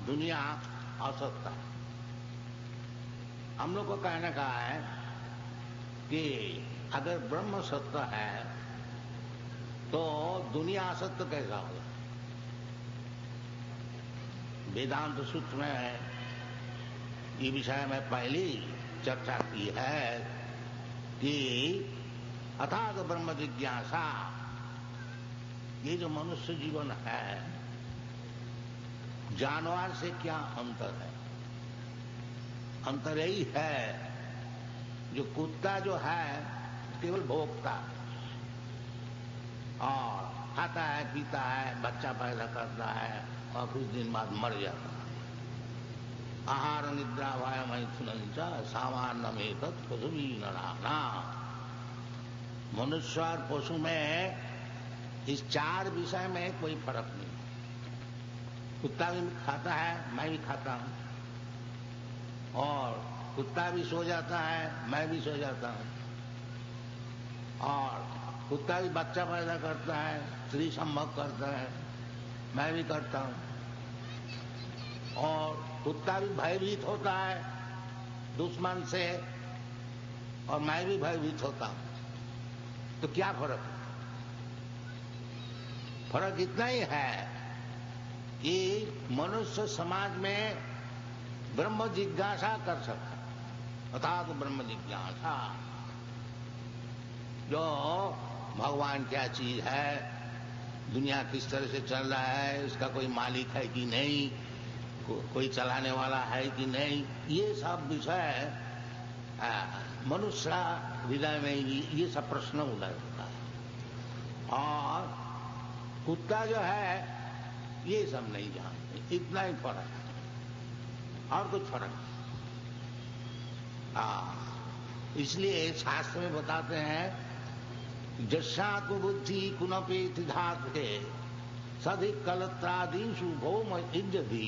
दुनिया असत्य है। हम लोग को कहने का है कि अगर ब्रह्म सत्य है तो दुनिया असत्य कैसा होगा। वेदांत सूत्र में ये विषय में पहली चर्चा की है कि अथात ब्रह्म जिज्ञासा, ये जो मनुष्य जीवन है जानवर से क्या अंतर है। अंतर यही है, जो कुत्ता जो है केवल भोगता और खाता है पीता है, बच्चा पैदा करता है और कुछ दिन बाद मर जाता है। आहार निद्रा भय मैथुन सामान्य में पशु भी नाना। मनुष्य और पशु में इस चार विषय में कोई फर्क नहीं। कुत्ता भी खाता है, मैं भी खाता हूं, और कुत्ता भी सो जाता है, मैं भी सो जाता हूं, और कुत्ता भी बच्चा पैदा करता है, स्त्री संभोग करता है, मैं भी करता हूं, और कुत्ता भी भयभीत होता है दुश्मन से, और मैं भी भयभीत होता हूं। तो क्या फर्क है? फर्क इतना ही है कि मनुष्य समाज में ब्रह्म जिज्ञासा कर सकता, अर्थात ब्रह्म जिज्ञासा, जो भगवान क्या चीज है, दुनिया किस तरह से चल रहा है, इसका कोई मालिक है कि नहीं, कोई चलाने वाला है कि नहीं, ये सब विषय मनुष्य हृदय में ये सब प्रश्न उदय होता है। और कुत्ता जो है ये सब नहीं जानते। इतना ही फर्क है और कुछ फर्क नहीं। इसलिए शास्त्र में बताते हैं जस्यात्म बुद्धि कुनपेति धात्ते सधि कलत्रादिषु भौम इज्जति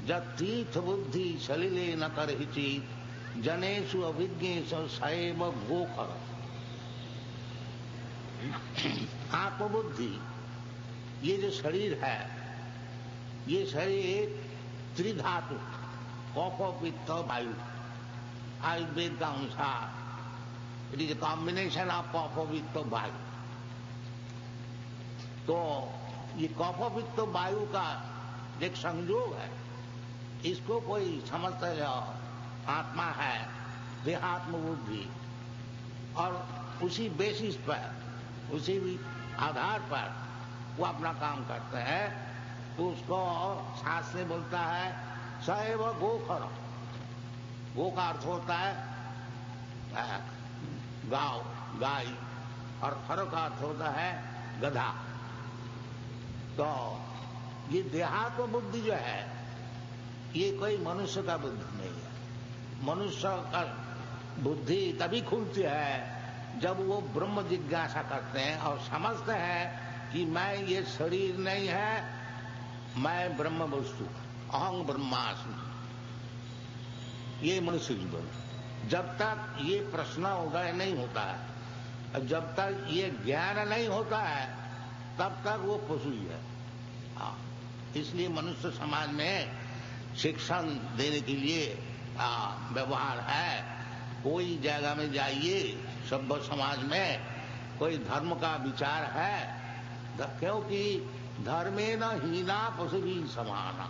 जतीर्थ बुद्धि सलिले न करहिचि जनेषु अभिज्ञेषु सैव गोखर। आत्मबुद्धि, ये जो शरीर है, ये शरीर त्रिधातु कफ पित्त वायु, आयुर्वेद का अनुसार it is a combination of kapha pitta vayu. तो ये कफ पित्त वायु का एक संयोग है, इसको कोई समझता है आत्मा है, देहात्म बुद्धि, और उसी बेसिस पर, उसी भी आधार पर वो अपना काम करते हैं, तो उसको शास्त्र में बोलता है सैव गोखर। गो का अर्थ होता है गांव, गाय, और खर का अर्थ होता है गधा। तो ये देहात्म बुद्धि जो है ये कोई मनुष्य का बुद्धि नहीं है। मनुष्य का बुद्धि तभी खुलती है जब वो ब्रह्म जिज्ञासा करते हैं और समझते हैं कि मैं ये शरीर नहीं है, मैं ब्रह्म वस्तु, अहं ब्रह्मास्मि। ये मनुष्य जीवन, जब तक ये प्रश्न उदय नहीं होता है, जब तक ये ज्ञान नहीं होता है, तब तक वो पशु ही है। इसलिए मनुष्य समाज में शिक्षण देने के लिए व्यवहार है। कोई जगह में जाइए, सभ्य समाज में कोई धर्म का विचार है, क्योंकि धर्मे न हीना पशु भी समाना।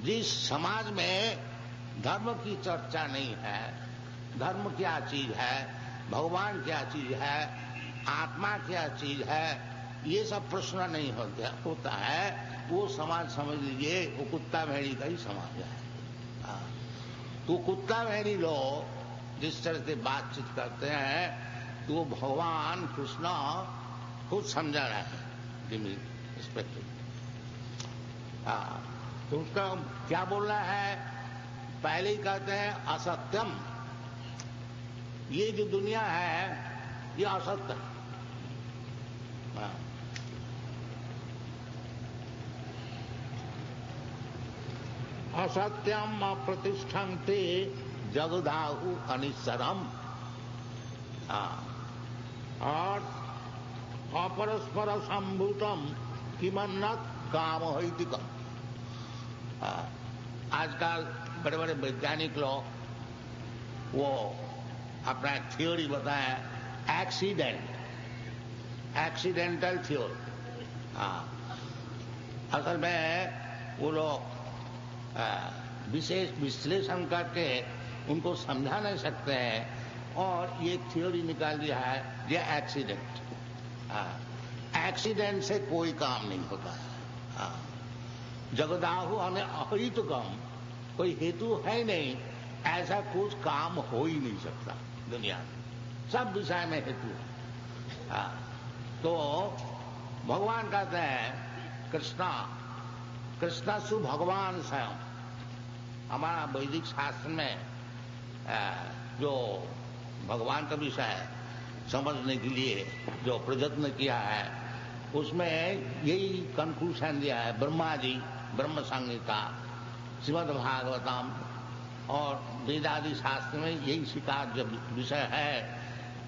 जिस समाज में धर्म की चर्चा नहीं है, धर्म क्या चीज है, भगवान क्या चीज है, आत्मा क्या चीज है, ये सब प्रश्न नहीं होता है, वो समाज समझ लीजिए वो कुत्ता भेड़ी का ही समाज है। तो कुत्ता भेड़ी लोग जिस तरह से बातचीत करते हैं, तो भगवान कृष्ण खुद समझा रहे हैं तो उसका क्या बोलना है। पहले ही कहते हैं असत्यम, ये जो दुनिया है ये असत्य है। असत्यम अप्रतिष्ठन्ते जगदाहु अनिश्चरम। और अपरस्पर संभूतम किमन्नत काम हैतिकम। आजकल बड़े बड़े वैज्ञानिक लोग वो अपना थ्योरी बताया, एक्सीडेंटल थ्योरी। असल में वो लोग विशेष विश्लेषण करके उनको समझा नहीं सकते हैं और ये थ्योरी निकाल दिया है ये एक्सीडेंट। एक्सीडेंट से कोई काम नहीं होता है। जगदाहु हमें अहितुकम, कोई हेतु है नहीं, ऐसा कुछ काम हो ही नहीं सकता दुनिया में, सब विषय में हेतु है। तो भगवान कहते हैं कृष्णा सु भगवान स्वयं। हमारा वैदिक शास्त्र में जो भगवान का विषय समझने के लिए जो प्रयत्न किया है उसमें यही कंक्लूजन दिया है। ब्रह्मा जी ब्रह्म संहिता, श्रीमद् भागवतम और वेदादि शास्त्र में यही स्वीकार जो विषय है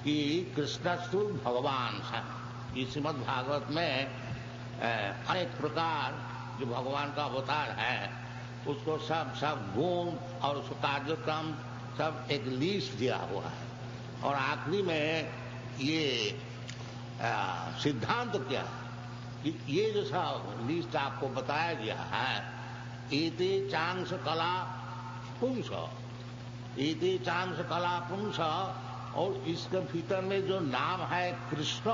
कि कृष्णस्तु भगवान स्वयं। इस श्रीमद् भागवत में अनेक प्रकार जो भगवान का अवतार है उसको सब गुण और उसका कार्यक्रम सब एक लिस्ट दिया हुआ है। और आखिरी में ये सिद्धांत क्या है कि ये जो सब लिस्ट आपको बताया गया है, एते चांस कला पुंस, एते चांस कला पुंस, और इसके भीतर में जो नाम है कृष्ण,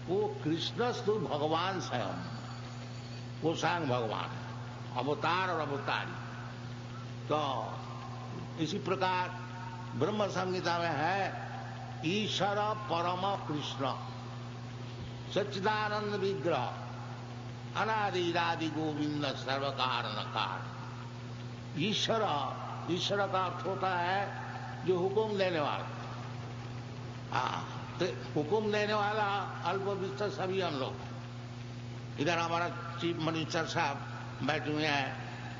वो कृष्णस्तु भगवान स्वयं, वो स्वयं भगवान है, अवतार और अवतारी। तो इसी प्रकार ब्रह्म संहिता में है ईश्वर परम कृष्ण सच्चिदानंद विग्रह अनादिरादि गोविंद सर्व कारण कारण। ईश्वर का अर्थ होता है जो हुक्म देने वाला। तो हुक्म देने वाला अल्प विस्तर सभी हम लोग। इधर हमारा चीफ मिनिस्टर साहब बैठे हुए हैं,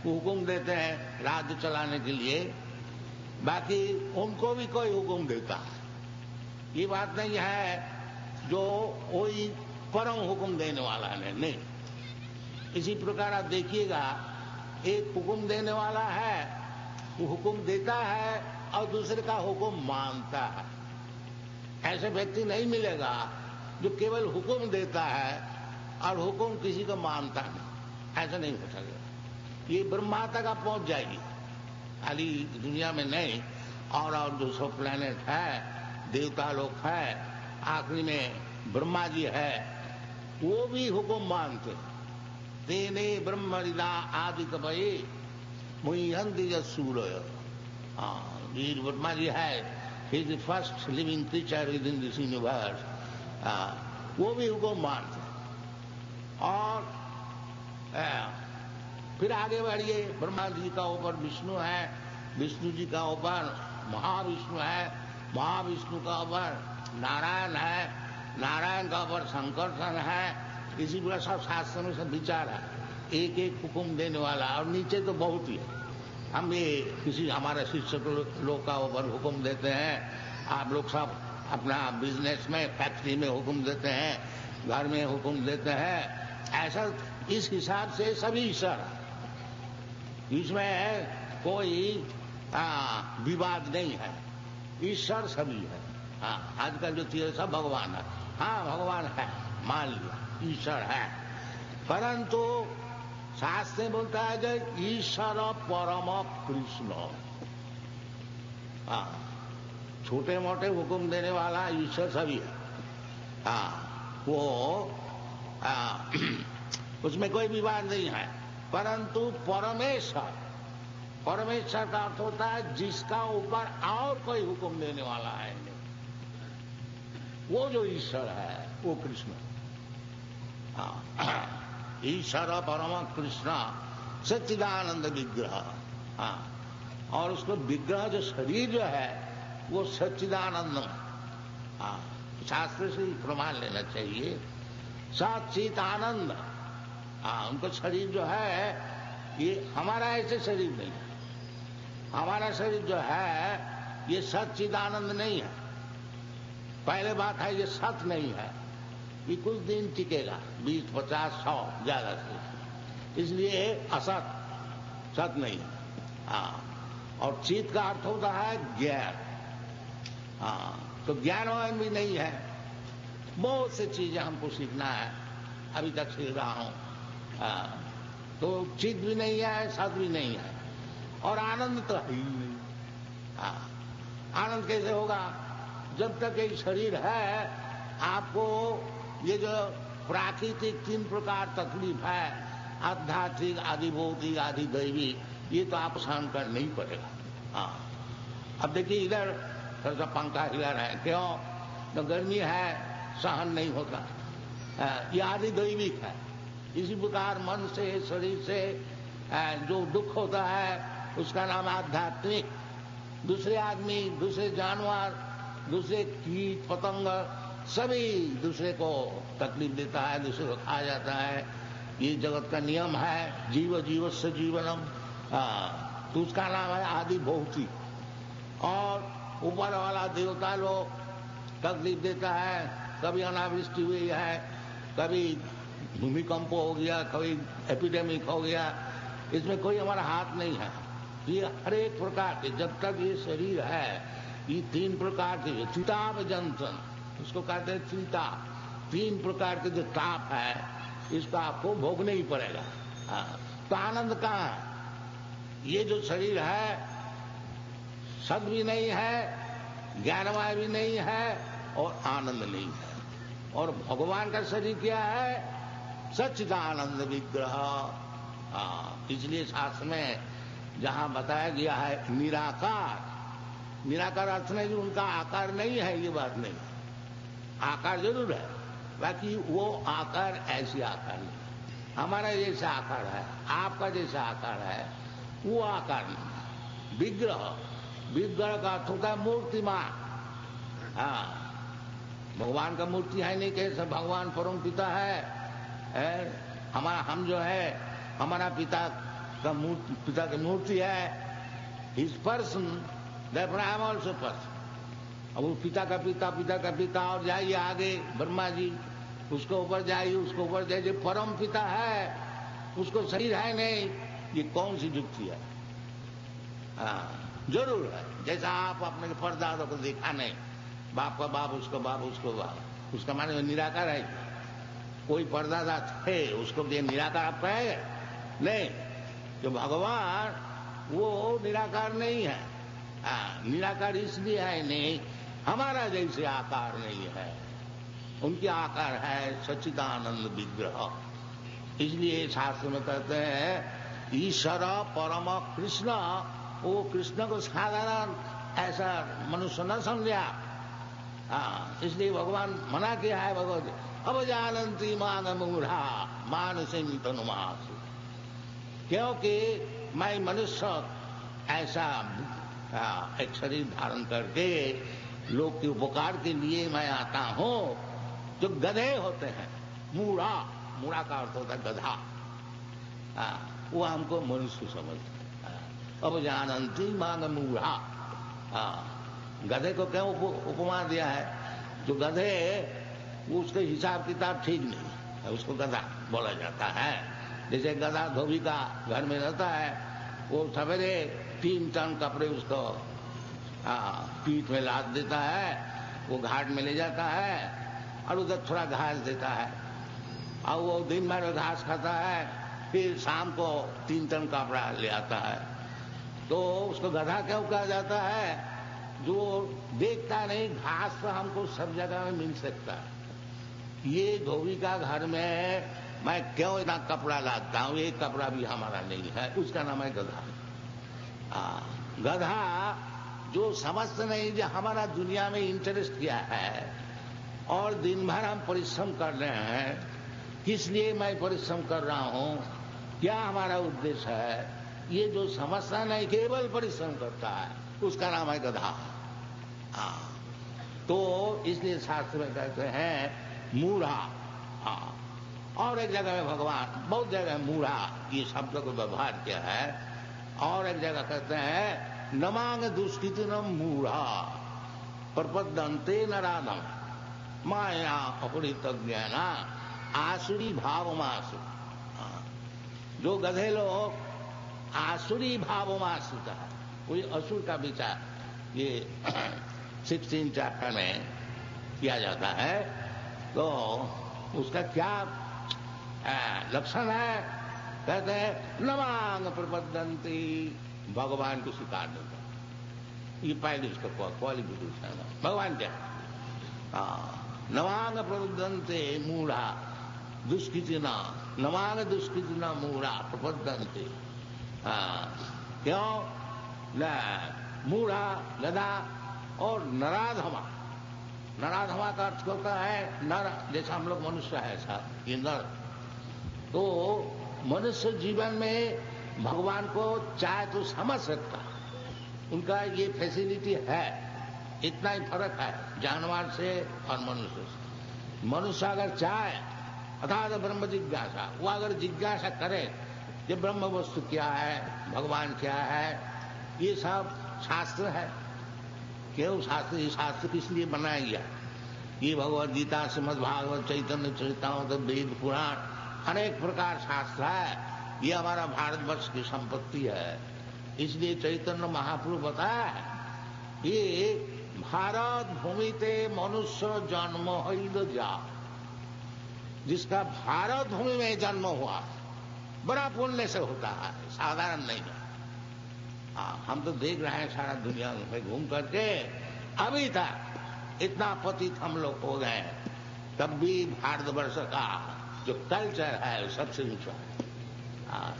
वो हुक्म देते हैं राज्य चलाने के लिए, बाकी उनको भी कोई हुक्म देता है। ये बात नहीं है जो कोई परम हुक्म देने वाला है, नहीं। इसी प्रकार आप देखिएगा, एक हुक्म देने वाला है, वो हुक्म देता है और दूसरे का हुक्म मानता है। ऐसे व्यक्ति नहीं मिलेगा जो केवल हुक्म देता है और हुक्म किसी को मानता नहीं। ऐसा नहीं हो सकेगा। ये ब्रह्मा तक आप पहुंच जाएगी, खाली दुनिया में नहीं। और जो सब प्लेनेट है, देवता लोग है, आखिरी में ब्रह्मा जी है, वो भी हुक्म मानते। तेने ब्रह्म हृदा आदि कवये मुह्यन्ति सूर्य। वीर ब्रह्मा जी है, he is the first living creature with in this universe. वो भी हुक्म मानते। और फिर आगे बढ़िए, ब्रह्मा जी का ऊपर विष्णु है, विष्णु जी का ऊपर महाविष्णु है, महाविष्णु का ऊपर नारायण है, नारायण का ऊपर संकर्षण है। इसी प्रकार सब शास्त्र में सब विचार है, एक एक हुक्म देने वाला। और नीचे तो बहुत ही है। हम भी किसी हमारे शिक्षक लोग का ऊपर हुक्म देते हैं, आप लोग सब अपना बिजनेस में फैक्ट्री में हुक्म देते हैं, घर में हुक्म देते हैं। ऐसा इस हिसाब से सभी ईश्वर है, इसमें कोई विवाद नहीं है। ईश्वर सभी है। आजकल जो चीज सब भगवान है, भगवान है, मान लिया ईश्वर है, परंतु शास्त्र बोलता है कि ईश्वर परम कृष्ण। छोटे मोटे हुक्म देने वाला ईश्वर सभी है। वो उसमें कोई विवाद नहीं है। परंतु परमेश्वर का अर्थ होता है जिसका ऊपर और कोई हुक्म देने वाला है नहीं। वो जो ईश्वर है वो कृष्ण। ईश्वर परम कृष्ण सच्चिदानंद विग्रह। और उसको विग्रह जो शरीर जो है वो सच्चिदानंद। शास्त्र से प्रमाण लेना चाहिए। सच्चिदानंद। उनको शरीर जो है ये हमारा ऐसे शरीर नहीं है। हमारा शरीर जो है ये सच्चिदानंद नहीं है। पहले बात है ये सत नहीं है, ये कुछ दिन टिकेगा, 20, 50, 100 ज्यादा से, इसलिए असत, सत नहीं है। हाँ, और चित का अर्थ होता है ज्ञान। हाँ, तो ज्ञानवान भी नहीं है। बहुत सी चीजें हमको सीखना है, अभी तक सीख रहा हूं। तो चित भी नहीं है, सत भी नहीं है, और आनंद तो है ही नहीं। हाँ, आनंद कैसे होगा? जब तक एक शरीर है, आपको ये जो प्राकृतिक 3 प्रकार तकलीफ है, आध्यात्मिक, आदि भौतिक, आदि दैवी, ये तो आप सहन कर नहीं पड़ेगा। हाँ, अब देखिए इधर थोड़ा सा पंखा हिला रहा है, क्यों? तो गर्मी है, सहन नहीं होता। ये आदि दैविक है। इसी प्रकार मन से, शरीर से जो दुख होता है उसका नाम आध्यात्मिक। दूसरे आदमी, दूसरे जानवर, दूसरे कीट पतंग सभी दूसरे को तकलीफ देता है, दूसरे को खा जाता है। ये जगत का नियम है, जीव जीवस्य जीवनम। तो उसका नाम है आदि भौतिक। और ऊपर वाला देवता लोग तकलीफ देता है, कभी अनावृष्टि हुई है, कभी भूमिकंप हो गया, कभी एपिडेमिक हो गया, इसमें कोई हमारा हाथ नहीं है। ये हर एक प्रकार के, जब तक ये शरीर है, ये 3 प्रकार के चिताप जंतन, उसको कहते हैं चिता, 3 प्रकार के जो ताप है, इसको आपको भोगना ही पड़ेगा। तो आनंद कहाँ है? ये जो शरीर है सद भी नहीं है, ज्ञानमय भी नहीं है, और आनंद नहीं है। और भगवान का शरीर क्या है? सच्चिदानंद विग्रह। इसलिए शास्त्र में जहां बताया गया है निराकार, निराकार अर्थ नहीं, उनका आकार नहीं है, ये बात नहीं। आकार जरूर है, बाकी वो आकार ऐसी आकार नहीं। हमारा जैसा आकार है, आपका जैसा आकार है, वो आकार नहीं। विग्रह, विग्रह का अर्थ होता है मूर्तिमान। हाँ, भगवान का मूर्ति है नहीं, कैसे? भगवान परम पिता है, हमारा, हम जो है, हमारा पिता की मूर्ति है। His person, therefore I am also person. अब वो पिता का पिता, पिता का पिता, और जाइए आगे ब्रह्मा जी, उसके ऊपर जाइए, उसके ऊपर जाइए, परम पिता है, उसको शरीर है नहीं, ये कौन सी युक्ति है? हाँ, जरूर है। जैसा आप अपने परदादा को देखा नहीं, बाप का बाप, उसको बाप, उसको बाप, उसका माने निराकार है। कोई परदादा थे, उसको ये निराकार आप कहेंगे? नहीं। जो भगवान वो निराकार नहीं है। निराकार इसलिए है नहीं, हमारा जैसे आकार नहीं है, उनके आकार है सच्चिदानंद विग्रह। इसलिए शास्त्र में कहते हैं ईश्वर परम कृष्ण, वो कृष्ण को साधारण ऐसा मनुष्य न समझा। इसलिए भगवान मना किया है, भगवत अब जानती मान मूढ़ा मानसिंह तनुमास, क्योंकि मैं मनुष्य ऐसा एक शरीर धारण करके लोग के उपकार के लिए मैं आता हूँ। जो गधे होते हैं, मूढ़ा, मूढ़ा का अर्थ होता है गधा, वो हमको मनुष्य समझते हैं। अब जानती मान मूढ़ा, गधे को क्यों उपमा दिया है? जो गधे, वो उसके हिसाब किताब ठीक नहीं है, उसको गधा बोला जाता है। जैसे गधा धोबी का घर में रहता है, वो सवेरे 3 टन कपड़े उसको पीठ में लाद देता है, वो घाट में ले जाता है और उधर थोड़ा घास देता है, और वो दिन भर घास खाता है, फिर शाम को 3 टन कपड़ा ले आता है। तो उसको गधा क्यों कहा जाता है? जो देखता नहीं, घास तो हमको सब जगह में मिल सकता है। ये धोबी का घर में मैं क्यों इतना कपड़ा लाता हूँ, ये कपड़ा भी हमारा नहीं है, उसका नाम है गधा। गधा जो समझते नहीं, जो हमारा दुनिया में इंटरेस्ट क्या है, और दिन भर हम परिश्रम कर रहे हैं, किस लिए मैं परिश्रम कर रहा हूँ, क्या हमारा उद्देश्य है, ये जो समझता नहीं, केवल परिश्रम करता है, उसका नाम है गधा। तो इसलिए शास्त्र में कहते हैं मूढ़ा। और एक जगह में भगवान, बहुत जगह मूढ़ा ये शब्द को व्यवहार किया है, और एक जगह कहते हैं नमांग दुष्कृतिनम मूढ़ा प्रपद्यन्ते नराधम माया अपहृत ज्ञाना आसुरी भावमासु। जो गधे लोग आसुरी भावमाश्रित है, कोई असुर का विचार ये 16 चैप्टर में किया जाता है, तो उसका क्या लक्षण है? कहते हैं नमांग प्रपद्यन्ति, भगवान को स्वीकार देता है। ये पहले उसका क्वालिफिकेशन है। भगवान क्या नमांग प्रपद्यन्ते मूढ़ा दुष्कृतिना, नमांग दुष्कृतिना मूढ़ा प्रपद्यन्ते। क्यों? मूढ़ा गधा और नराधमा। नराधमा का अर्थ होता है नर, जैसा हम लोग मनुष्य है साहब, ये नर। तो मनुष्य जीवन में भगवान को चाहे तो समझ सकता, उनका ये फैसिलिटी है। इतना ही फर्क है जानवर से और मनुष्य से। मनुष्य अगर चाहे अर्थात ब्रह्म जिज्ञासा, वो अगर जिज्ञासा करे कि ब्रह्म वस्तु क्या है, भगवान क्या है, ये सब शास्त्र है। क्यों शास्त्र? ये शास्त्र किस लिए बनाया गया? ये भगवद गीता, श्रीमद् भागवत, चैतन्य चरितामृत, वेद, पुराण, अनेक प्रकार शास्त्र है। ये हमारा भारतवर्ष की संपत्ति है। इसलिए चैतन्य महाप्रभु बताया है ये भारत भूमि ते मनुष्य जन्म हईल जा। जिसका भारत भूमि में जन्म हुआ बड़ा पुण्य से होता है, साधारण नहीं है। हम तो देख रहे हैं सारा दुनिया में घूम करके, अभी तक इतना पतित हम लोग हो गए, तब भी भारतवर्ष का जो कल्चर है सबसे ऊंचा है।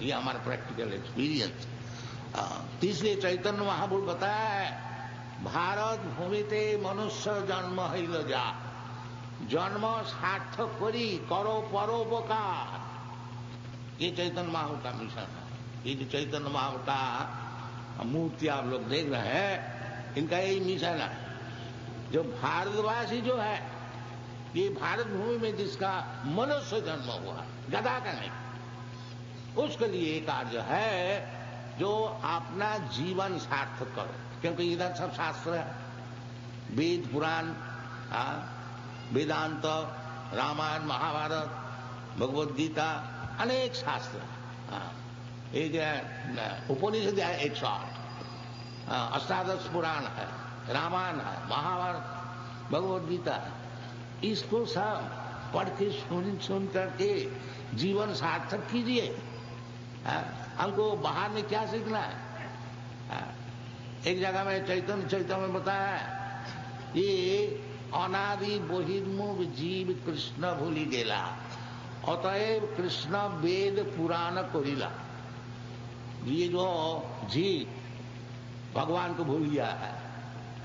ये हमारा प्रैक्टिकल एक्सपीरियंस। तीसरे चैतन्य महाप्रभु बताया है भारत भूमिते मनुष्य जन्म हईल जा। जन्म सार्थक करी करो परोपकार। ये चैतन्य महाप्रभु का मिशन है। ये जो चैतन्य महाप्रभु का मूर्ति आप लोग देख रहे हैं, इनका यही मिशन है। जो भारतवासी जो है, ये भारत भूमि में जिसका मनुष्य जन्म हुआ, गधा का नहीं, उसके लिए एक कार्य है जो अपना जीवन सार्थक करो। क्योंकि इधर सब शास्त्र है, वेद, पुराण, वेदांत, रामायण, महाभारत, भगवद गीता, अनेक शास्त्र है। एक उपनिषद है 108, अष्टादश पुराण है, रामायण है, महाभारत, भगवद गीता है। इसको सब पढ़ के सुन करके जीवन सार्थक कीजिए। हमको बाहर में क्या सीखना है? एक जगह में चैतन्य में बताया है ये अनादि बहिर्मुख जीव कृष्ण भूली गेला, अतएव कृष्ण वेद पुराण करिला। ये जो जीव भगवान को भूल गया है,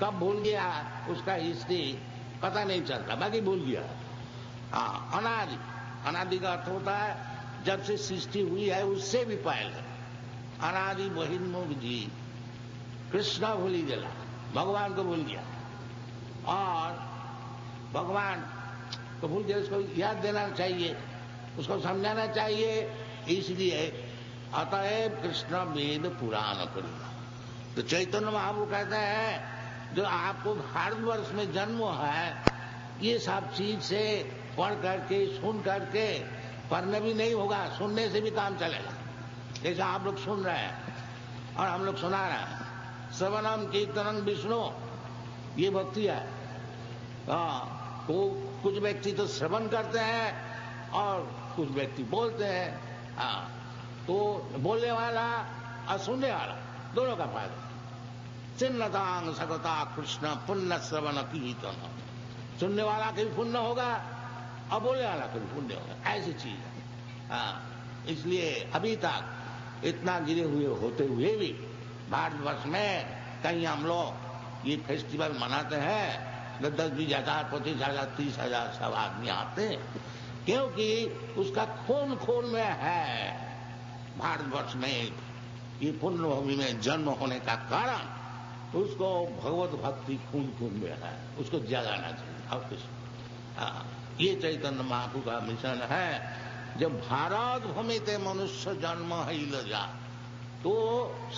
कब भूल गया उसका हिस्ट्री पता नहीं चलता, बाकी भूल गया। अनादि, अनादि का अर्थ होता है जब से सृष्टि हुई है उससे भी पहले। अनादि बहिर्मुख जीव कृष्ण भूली गेला, भगवान को भूल गया। और भगवान को भूल गया, उसको याद देना चाहिए, उसको समझाना चाहिए। इसलिए अतएव कृष्ण वेद पुराण करिला। तो चैतन्य महाप्रभु कहते हैं जो आपको भारतवर्ष में जन्म है, ये सब चीज से पढ़ करके सुन करके, पढ़ने भी नहीं होगा, सुनने से भी काम चलेगा। जैसा आप लोग सुन रहे हैं और हम लोग सुना रहे हैं, श्रवणम कीर्तनम विष्णु, ये भक्ति है। तो कुछ व्यक्ति तो श्रवण करते हैं और कुछ व्यक्ति बोलते हैं। तो बोलने वाला और सुनने वाला दोनों का फायदा। चिन्नतांग सकता कृष्ण पुण्य श्रवण कीर्तन। सुनने वाला का भी पुण्य होगा और बोलने वाला का भी पुण्य होगा, ऐसी चीज है। इसलिए अभी तक इतना गिरे हुए होते हुए भी भारतवर्ष में कहीं हम लोग ये फेस्टिवल मनाते हैं, 10-20,000, 25,000, 30,000 सब आदमी आते हैं, क्योंकि उसका खून खून में है। भारतवर्ष में ये पुण्य भूमि में जन्म होने का कारण उसको भगवत भक्ति खून खून में है, उसको जगाना चाहिए। और कुछ ये चैतन्य महाप्रभु का मिशन है। जब भारत भूमिते मनुष्य जन्म ही लजा, तो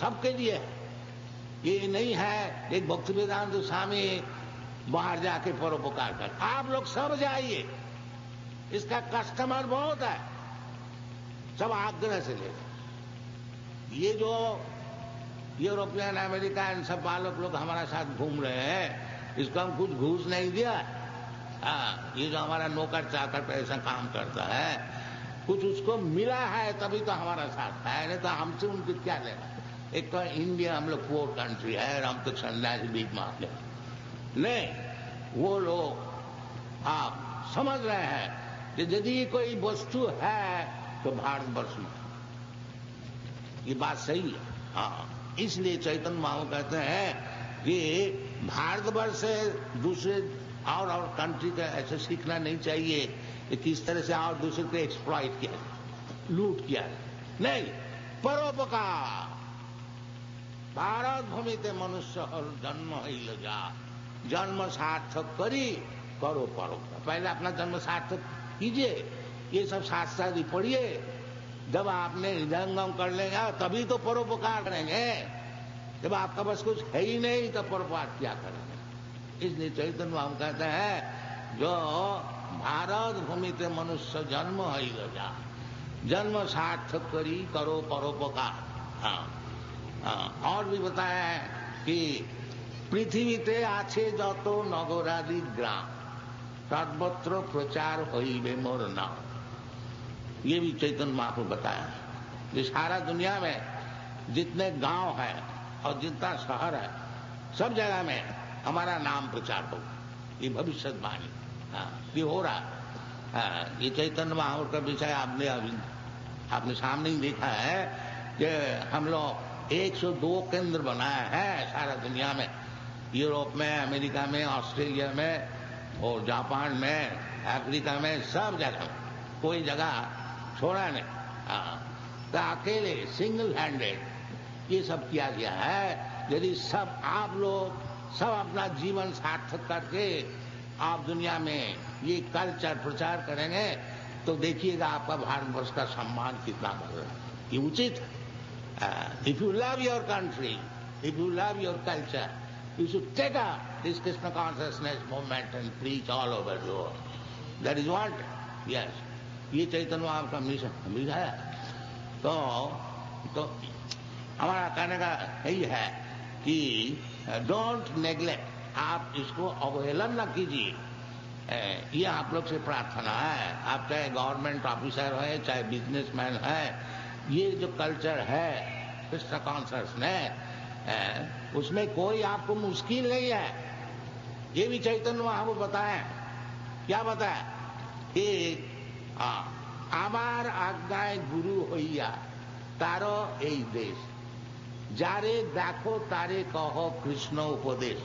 सबके लिए है। ये नहीं है एक भक्तिवेदांत स्वामी बाहर जाके परोपकार कर, आप लोग सब जाइए, इसका कस्टमर बहुत है, सब आग्रह से ले। ये जो यूरोपियन अमेरिकन सब बालक लोग हमारा साथ घूम रहे हैं, इसको हम कुछ घूस नहीं दिया। ये जो हमारा नौकर चाकर पे ऐसा काम करता है, कुछ उसको मिला है तभी तो हमारा साथ है, नहीं तो हमसे उनकी क्या लेना। एक तो इंडिया हम लोग पोर कंट्री है, हम तो सन्यासी भीख मांगते नहीं। वो लोग आप समझ रहे हैं कि यदि कोई वस्तु है तो भारतवर्ष में, ये बात सही है। हाँ, इसलिए चैतन्य महाप्रभु कहते हैं कि भारतवर्ष से दूसरे और कंट्री का ऐसे सीखना नहीं चाहिए कि किस तरह से और दूसरे को एक्सप्लॉइट किया, लूट किया, नहीं, परोपकार। भारत भूमिते मनुष्य और जन्म ही लजा, जन्म सार्थक करी करो परोपकार। पहले अपना जन्म सार्थक कीजिए, ये सब शास्त्रादि पढ़िए, जब आपने हृदयंगम कर लेंगे तभी तो परोपकार करेंगे। जब आपका बस कुछ है ही नहीं तो परोपकार क्या करेंगे। इसलिए चैतन्य महाप्रभु कहते हैं जो भारत भूमिते मनुष्य जन्म ही लजा, जन्म सार्थक करी करो परोपकार। और भी बताया है कि पृथ्वीते आछे जतो नगरादि ग्राम, सर्वत्र प्रचार होइबे मोर नाम। ये भी चैतन्य महाप्रभु बताया है कि सारा दुनिया में जितने गांव है और जितना शहर है, सब जगह में हमारा नाम प्रचार होगा। ये भविष्यवाणी ये हो रहा। ये चैतन्य महाप्रभु का विषय आपने सामने ही देखा है कि हम लोग 102 केंद्र बनाया है सारा दुनिया में, यूरोप में, अमेरिका में, ऑस्ट्रेलिया में और जापान में, अफ्रीका में, सब जगह कोई जगह छोड़ा नहीं। तो अकेले सिंगल हैंडेड ये सब किया गया है। यदि सब आप लोग सब अपना जीवन सार्थक करके आप दुनिया में ये कल्चर प्रचार करेंगे तो देखिएगा आपका भारतवर्ष का सम्मान कितना बढ़ रहा है। ये उचित है। If you love your country, if you love your culture, you should take up this Krishna consciousness movement and preach all over the world. That is what, yes, ये चैतन्य महाप्रभु का मिशन मिल है। तो हमारा कहने का यही है कि डोंट नेग्लेक्ट, आप इसको अवहेलन न कीजिए। ये आप लोग से प्रार्थना है। आप चाहे गवर्नमेंट ऑफिसर है, चाहे बिजनेसमैन है, ये जो कल्चर है कृष्ण कॉन्शियसनेस, उसमें कोई आपको मुश्किल नहीं है। ये भी चैतन्य महाप्रभु बताएं। क्या बताए कि आमार आज्ञाएं गुरु होइया तारो এই देश, जारे देखो तारे कहो कृष्ण उपदेश।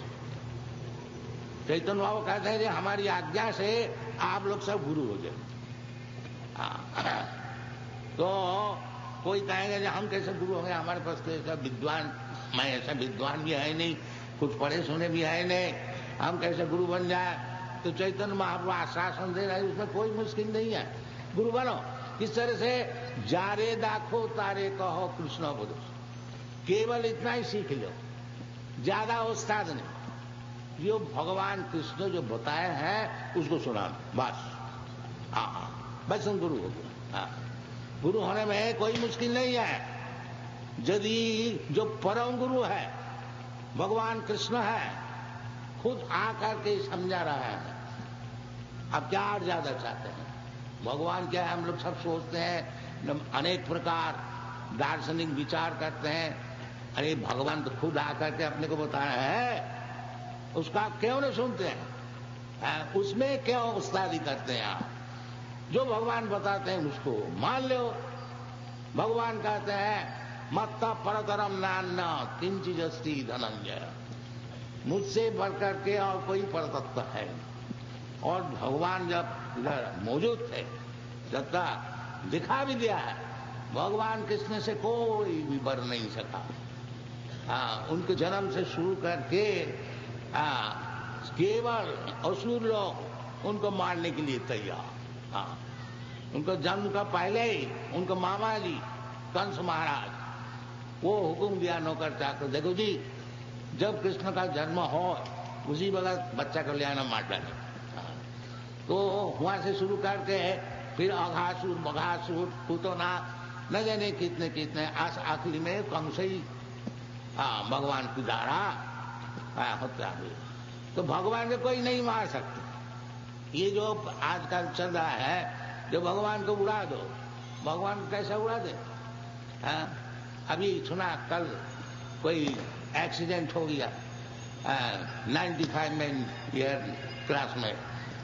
चैतन्य बाबू कहते हैं कि हमारी आज्ञा से आप लोग सब गुरु हो जाए। तो कोई कहेंगे कि हम कैसे गुरु हो गए, हमारे पास तो ऐसा विद्वान, मैं ऐसा विद्वान भी है नहीं, कुछ पढ़े सुने भी है नहीं, हम कैसे गुरु बन जाए। तो चैतन्य महाप्रभु आश्वासन दे रहे हैं, उसमें कोई मुश्किल नहीं है, गुरु बनो। किस तरह से, जारे दाखो तारे कहो कृष्ण उपदेश, केवल इतना ही सीख लो, ज्यादा उस्ताद नहीं। जो भगवान कृष्ण जो बताए हैं उसको सुना, बस। बस हम गुरु हो गए। गुरु होने में कोई मुश्किल नहीं है। यदि जो परम गुरु है भगवान कृष्ण है, खुद आकर के समझा रहा है, अब क्या और ज्यादा चाहते हैं। भगवान क्या है, हम लोग सब सोचते हैं, अनेक प्रकार दार्शनिक विचार करते हैं, अरे भगवान तो खुद आकर के अपने को बताया है, उसका क्यों नहीं सुनते हैं, उसमें क्यों उस्तादी करते हैं आप। जो भगवान बताते हैं उसको मान लो। भगवान कहते हैं मत्ता परतरम नान्ना किंचित अस्ति धनंजय, मुझसे बढ़कर के और कोई परतत्व है। और भगवान जब मौजूद थे, जब तक दिखा भी दिया है, भगवान कृष्ण से कोई भी बढ़ नहीं सका। उनके जन्म से शुरू करके केवल असुर लोग उनको मारने के लिए तैयार। उनको जन्म का पहले ही उनको मामा जी कंस महाराज वो हुक्म दिया नौकर चाकर, देखो जी जब कृष्ण का जन्म हो उसी वक्त बच्चा को ले आना मार डाले। तो वहां से शुरू करके फिर अघासुर बघासुर पूतना न जाने कितने कितने आखिरी में कंस ही भगवान की द्वारा हत्या हुई। तो भगवान को कोई नहीं मार सकते। ये जो आजकल चल रहा है जो भगवान को उड़ा दो, भगवान को कैसे उड़ा दे? अभी सुना कल कोई एक्सीडेंट हो गया 95 में ईयर क्लास में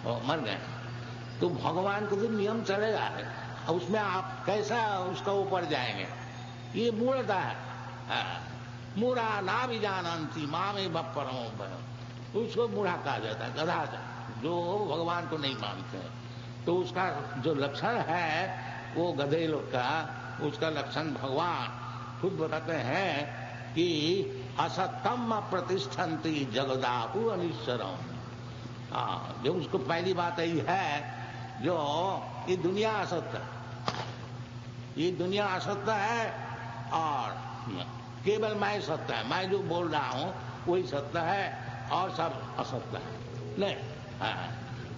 और मर गए। तो भगवान को जो नियम चलेगा है उसमें आप कैसा उसका ऊपर जाएंगे? ये मूढ़ता है। मूढ़ा ना भी जानती माँ में बप्परों, उसको मूढ़ा कहा जाता है, गधा जो भगवान को नहीं मानते हैं। तो उसका जो लक्षण है वो गधे लोग का, उसका लक्षण भगवान खुद बताते हैं कि असत्यम प्रतिष्ठन्ति जगदाहु अनिश्वरम। जो उसको पहली बात यही है जो ये दुनिया असत्य है, ये दुनिया असत्य है और केवल मैं सत्य है, मैं जो बोल रहा हूं वही सत्य है और सब असत्य है। नहीं,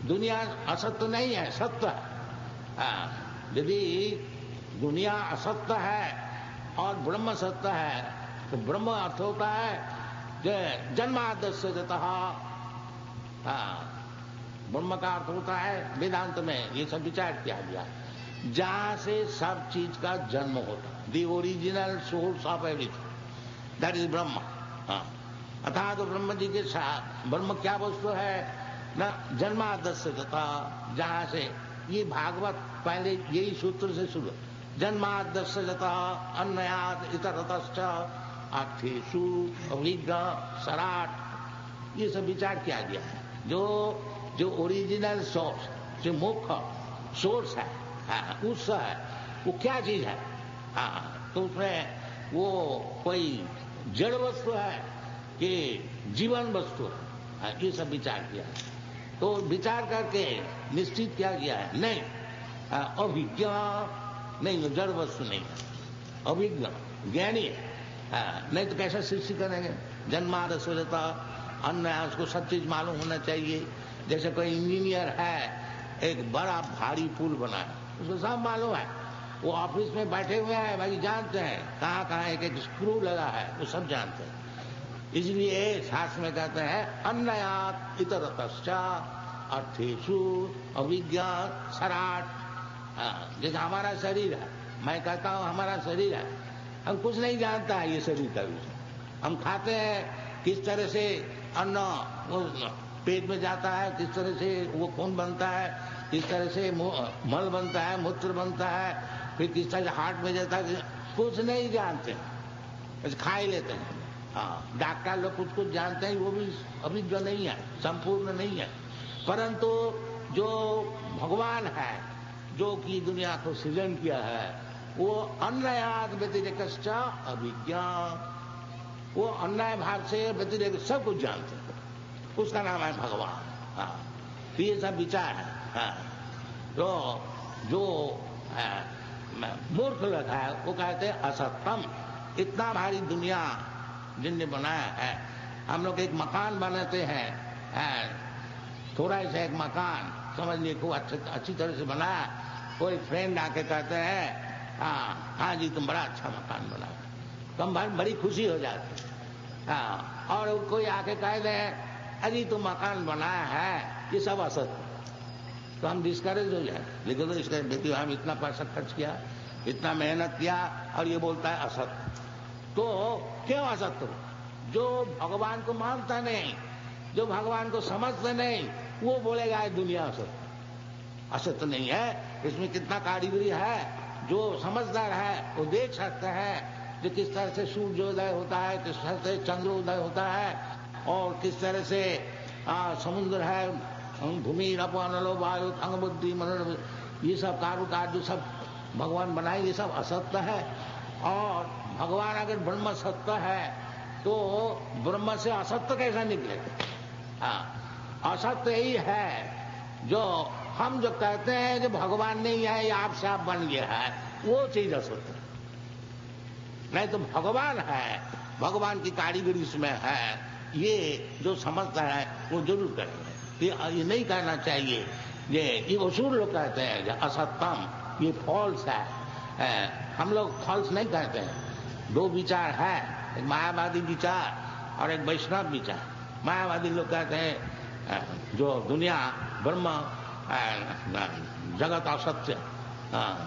दुनिया असत्य नहीं है, सत्य है। यदि दुनिया असत्य है और ब्रह्म सत्य है तो ब्रह्म अर्थ होता है जन्माद्यस्य जतः। ब्रह्म का अर्थ होता है वेदांत में ये सब विचार किया गया जहां से सब चीज का जन्म होता है, the original source of everything, that is ब्रह्म। अर्थात तो ब्रह्म जी के साथ ब्रह्म क्या वस्तु है न जन्माद्यस्य जतः, जहां से ये भागवत पहले यही सूत्र से शुरू, जन्माद्यस्य जतः अन्वयात् इतरतश्च अर्थेषु अविज्ञ सराट, ये सब विचार किया गया है। जो ओरिजिनल सोर्स, जो मुख्य सोर्स है, उत्स है, वो क्या चीज है? तो उसमें वो कोई जड़ वस्तु है कि जीवन वस्तु है, ये सब विचार किया है। तो विचार करके निश्चित किया गया है नहीं अभिज्ञ नहीं, जड़ वस्तु नहीं है, अभिज्ञ ज्ञानी है। नहीं तो कैसा सृष्टि करेंगे? जन्माद्य सोचता अन्न है, उसको सब चीज मालूम होना चाहिए। जैसे कोई इंजीनियर है, एक बड़ा भारी पुल बनाए, उसको सब मालूम है, वो ऑफिस में बैठे हुए हैं, भाई जानते हैं कहाँ कहाँ एक एक स्क्रू लगा है, वो सब जानते हैं। इसलिए शास्त्र में कहते हैं अन्नयात् इतरतश्च अर्थेषु अविज्ञा सराट। जैसे हमारा शरीर है, मैं कहता हूँ हमारा शरीर है, हम कुछ नहीं जानता है ये शरीर का विषय। हम खाते हैं, किस तरह से अन्न वो पेट में जाता है, किस तरह से वो खून बनता है, किस तरह से मल बनता है, मूत्र बनता है, फिर किस तरह से हार्ट में जाता है, कुछ नहीं जानते, बस खा ही लेते हैं। डॉक्टर लोग कुछ कुछ जानते हैं, वो भी अभिज्ञ नहीं है, संपूर्ण नहीं है। परंतु जो भगवान है, जो कि दुनिया को सृजन किया है, वो अन्नयात् व्यतिरेकश्च अभिज्ञा, वो अन्याय भाग से व्यतिरेक सब कुछ जानते हैं, उसका नाम है भगवान। तो ये सब विचार है। तो जो मूर्ख लोग है वो कहते हैं असत्यम, इतना भारी दुनिया जिनने बनाया है। हम लोग एक मकान बनाते हैं, थोड़ा सा एक मकान समझ लिए खूब अच्छी तरह से बनाया, कोई फ्रेंड आके कहते हैं हाँ जी तुम बड़ा अच्छा मकान बनाया, तो हम बड़ी खुशी हो जाती है। और कोई आके कह दे अजी तुम मकान बनाया है, ये सब असत्य, तो हम डिस्करेज हो जाए। लेकिन तो इसका देखिए हम इतना पैसा खर्च किया, इतना मेहनत किया और ये बोलता है असत्य। तो क्यों असत्य? जो भगवान को मानता नहीं, जो भगवान को समझता नहीं, वो बोलेगा दुनिया असत्य। असत्य नहीं है, इसमें कितना कारीगरी है। जो समझदार है वो देख सकते हैं जो किस तरह से सूर्योदय होता है, किस तरह से चंद्रोदय होता है, और किस तरह से समुद्र है, भूमि रपनलो वायु अंग बुद्धि मन, ये सब कारुकार्य जो सब भगवान बनाए, ये सब असत्य है। और भगवान अगर ब्रह्म सत्य है तो ब्रह्म से असत्य कैसा निकलेगा? असत्य ही है जो हम जो कहते हैं कि भगवान नहीं है, ये आपसे आप बन गया है, वो चीज असत्य है। नहीं तो भगवान है, भगवान की कारीगरी इसमें है, ये जो समझता है वो जरूर करेंगे। ये नहीं कहना चाहिए, ये असुर लोग कहते हैं कि असत्यम, ये फॉल्स है। हम लोग फॉल्स नहीं कहते हैं। दो विचार है, एक मायावादी विचार और एक वैष्णव विचार। मायावादी लोग कहते हैं जो दुनिया ब्रह्म जगत असत्य,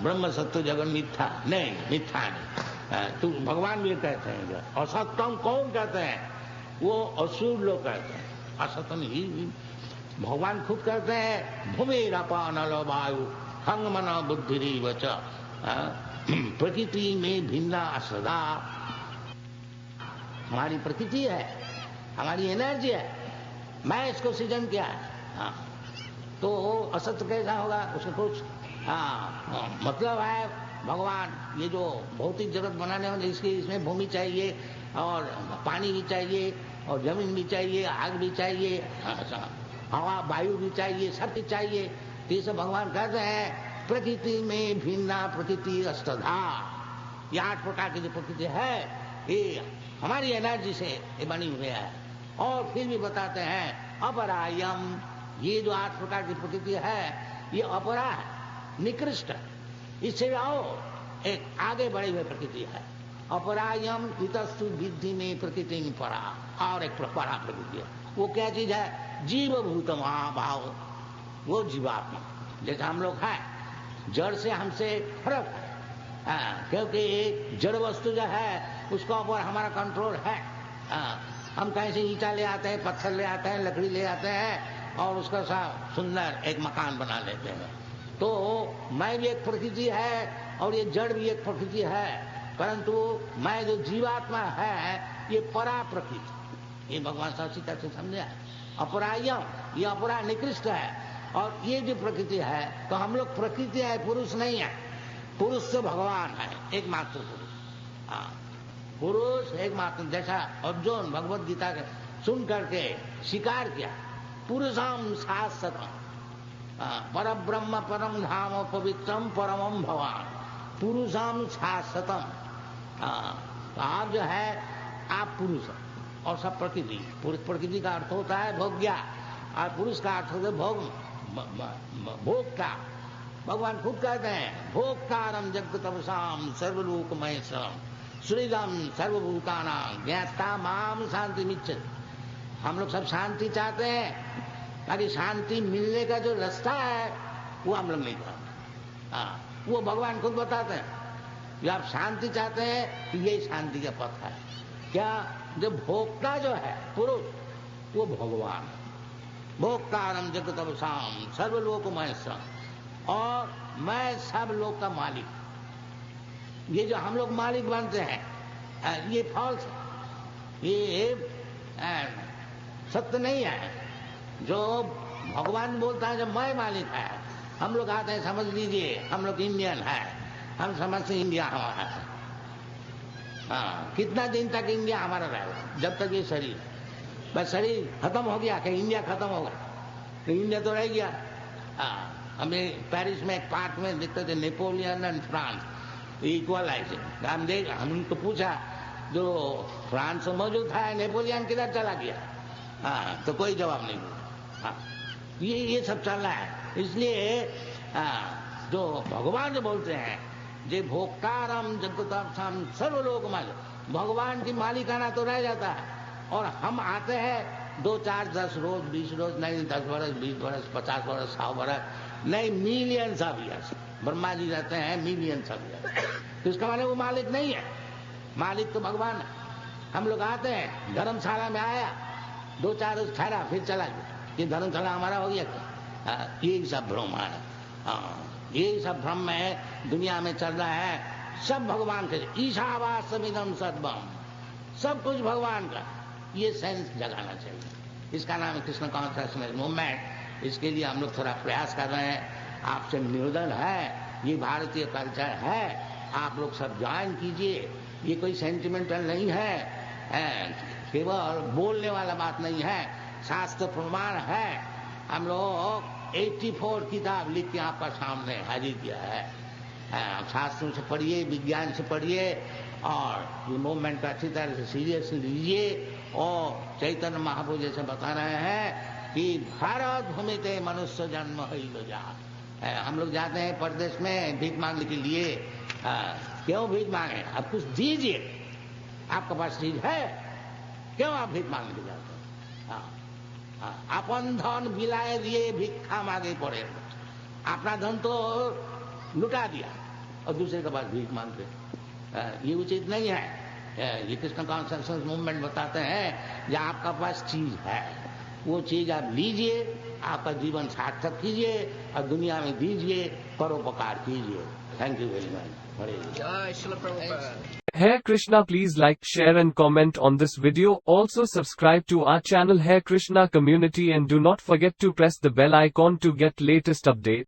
ब्रह्म सत्य जगत मिथ्या, नहीं मिथ्या नहीं। तो भगवान भी कहते हैं असत्यम कौन कहते हैं? वो असुर लोग कहते हैं। असत्य नहीं, भगवान खुद कहते हैं भूमिरपा नल वायु हंग मन बुद्धि वच प्रकृति में भिन्ना सदा। हमारी प्रकृति है, हमारी एनर्जी है, मैं इसको सृजन किया है। तो असत्य कैसा होगा? उसको कुछ मतलब है। भगवान ये जो भौतिक जगत बनाने वाले, इसमें भूमि चाहिए और पानी भी चाहिए और जमीन भी चाहिए, आग भी चाहिए, हवा वायु भी चाहिए, सब चीज चाहिए। तो ये सब भगवान कहते हैं प्रकृति में भिन्ना प्रकृति अष्टधा। ये 8 प्रकार की जो प्रकृति है ये हमारी एनर्जी से ये बनी हुई है। और फिर भी बताते हैं अपरायम, ये जो 8 प्रकार की प्रकृति है ये अपरा है, निकृष्ट है, इससे और एक आगे बढ़ी हुई प्रकृति है। अपरायम इतस्तु विद्धि में प्रकृति में परा, और एक परा प्रकृति है। वो क्या चीज है? जीवभूत महाभाव, वो जीवात्मा। जैसे हम लोग हैं, जड़ से हमसे फर्क है, क्योंकि जड़ वस्तु जो है उसका ऊपर हमारा कंट्रोल है। हम कहीं से ईंटा ले आते हैं, पत्थर ले आते हैं, लकड़ी ले आते हैं और उसका सा सुंदर एक मकान बना लेते हैं। तो मैं भी एक प्रकृति है और ये जड़ भी एक प्रकृति है, परंतु मैं जो जीवात्मा है ये परा प्रकृति। ये भगवान सीता से समझा। अपरायम, ये अपरा निकृष्ट है। और ये जो प्रकृति है, तो हम लोग प्रकृति है, पुरुष नहीं है। पुरुष तो भगवान है, एकमात्र पुरुष। पुरुष एकमात्र। जैसा अर्जुन भगवत गीता के सुन करके स्वीकार किया, पुरुषम शाश्वतम पर ब्रह्म परम धाम पवित्रम परमम भवान पुरुषम शाश्वतम। तो आप जो है आप पुरुष और सब प्रकृति। पुरुष प्रकृति का अर्थ होता है भोग्या और पुरुष का अर्थ होता है भोक्ता। भगवान खुद कहते हैं भोक्तारम जगतपसाम सर्वलोकमय श्रीदम सर्वभूतानां ज्ञाता माम शांति मिच्छति। हम लोग सब शांति चाहते हैं, ताकि शांति मिलने का जो रास्ता है वो हम लोग नहीं जानते। वो भगवान खुद बताते हैं कि आप शांति चाहते हैं तो यही शांति का पथ है। क्या? जो भोक्ता जो है पुरुष, वो भगवान। भोक्तारम जगतपसाम सर्वलोकमय और मैं सब लोग का मालिक। ये जो हम लोग मालिक बनते हैं ये फॉल्स है, ये सत्य नहीं है। जो भगवान बोलता है जब मैं मालिक है, हम लोग आते हैं समझ लीजिए हम लोग इंडियन है, हम समझते इंडिया हमारा है। कितना दिन तक इंडिया हमारा रहेगा? जब तक ये शरीर, बस शरीर खत्म हो गया कि इंडिया खत्म होगा, तो इंडिया तो रह गया। हमें पेरिस में एक पार्क में दिखते थे नेपोलियन एंड फ्रांस इक्वलाइजिंग। हम उनको पूछा जो फ्रांस में मौजूद था नेपोलियन किधर चला गया? तो कोई जवाब नहीं दिया। ये सब चल रहा है। इसलिए जो भगवान जो बोलते हैं जे भोक्तारम जगतम सर्वलोकमय, भगवान की मालिकाना तो रह जाता है और हम आते हैं 2, 4, 10 रोज 20 रोज, नहीं 10 वर्ष 20 वर्ष 50 वर्ष 100 वर्ष, नहीं millions of years. Brahma ji रहते हैं मिलियंस ऑफ ईयर्स। तो इसका माने वो मालिक नहीं है, मालिक तो भगवान है। हम लोग आते हैं, धर्मशाला में आया 2-4 रोज ठहरा फिर चला गया, ये धर्मशाला हमारा हो गया क्या? यही सब भ्रम है। यही सब भ्रम में दुनिया में चल रहा है। सब भगवान के ईशावास्यमिदं सर्वम, सब कुछ भगवान का। ये सेंस जगाना चाहिए। इसका नाम है कृष्ण कॉन्शियसनेस मूवमेंट। इसके लिए हम लोग थोड़ा प्रयास कर रहे हैं। आपसे निवेदन है, ये भारतीय कल्चर है, आप लोग सब ज्वाइन कीजिए। ये कोई सेंटिमेंटल नहीं है, केवल बोलने वाला बात नहीं है, शास्त्र प्रमाण है। हम लोग 84 किताब लिख के आपका सामने हाजिर किया है। शास्त्रों से पढ़िए, विज्ञान से पढ़िए और ये मूवमेंट को अच्छी तरह से सीरियसली लीजिए। और चैतन्य महाप्रभु जैसे बता रहे हैं कि भारत भूमिते मनुष्य जन्म हईल जा। हम लोग जाते हैं परदेश में भीख मांगने के लिए। क्यों भीख मांगे? आप कुछ दीजिए, आपके पास चीज है, क्यों आप भीख मांगने के जाते हैं? अपन धन बिलाए दिए भिक्षा मांगे पड़े। अपना धन तो लुटा दिया और दूसरे के पास भीख मांगते, ये उचित नहीं है। ये कृष्ण कॉन्शसनेस मूवमेंट बताते हैं जहाँ आपका पास चीज है वो चीज आप लीजिए, आपका जीवन सार्थक कीजिए और दुनिया में दीजिए, परोपकार कीजिए। Thank you very much. Hare Jai Srila Prabhupada. Hare Krishna, please like, share and comment on this video. Also subscribe to our channel Hare Krishna Community and do not forget to press the bell icon to get latest update.